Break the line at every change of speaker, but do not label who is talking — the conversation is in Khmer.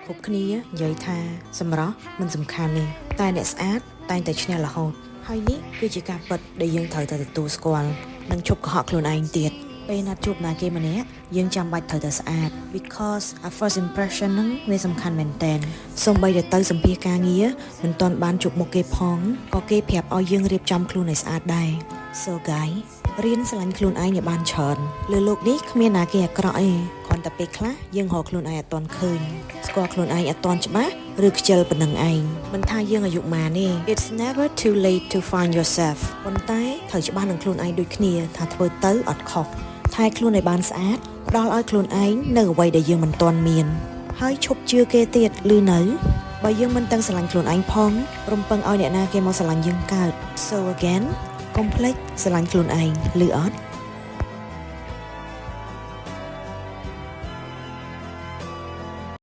គ្រប់គ្នានិយាយថាសម្រស់មិនសំខាន់ទេតែអ្នកស្អាតតែងតែឈ្នះរហូតហើយនេះគឺជាការពិតដែលយើងត្រូវតែទទួលស្គាល់និងឈប់កុហកខ្លួនឯងទៀតពេលណាត់ជួបណាគេម្នាក់យើងចាំបាច់ត្រូវតែស្អាត because a first impression ហ្នឹងវាសំខាន់មែនតើសូម្បីតែទៅសម្ភារការងារមិនទាន់បានជួបមុខគេផងក៏គេប្រាប់ឲ្យយើងរៀបចំខ្លួនឲ្យស្អាតដែរ So guy រៀនស្រឡាញ់ខ្លួនឯងឲ្យបានច្រើនលើโลกនេះគ្មានណាគេអាក្រក់ទេគ្រាន់តែពេលខ្លះយើងរកខ្លួនឯងអត់ទាន់ឃើញស្គាល់ខ្លួនឯងអត់ទាន់ច្បាស់ឬខ្ជិលប៉ុណ្ណឹងឯងមិនថាយើងអាយុប៉ុន្មានទេ It's never too late to find yourself ប៉ុន្តែត្រូវច្បាស់នឹងខ្លួនឯងដូចគ្នាថាធ្វើទៅអត់ខុសថែខ្លួនឲ្យបានស្អាតផ្ដល់ឲ្យខ្លួនឯងនៅអ្វីដែលយើងមិនទាន់មានហើយឈប់ជឿគេទៀតឬនៅបើយើងមិនទាំងស្រឡាញ់ខ្លួនឯងផងរំពឹងឲ្យអ្នកណាគេមកស្រឡាញ់យើងកើត So again កុំភ្លេចស្រឡាញ់ខ្លួនឯងឬអត់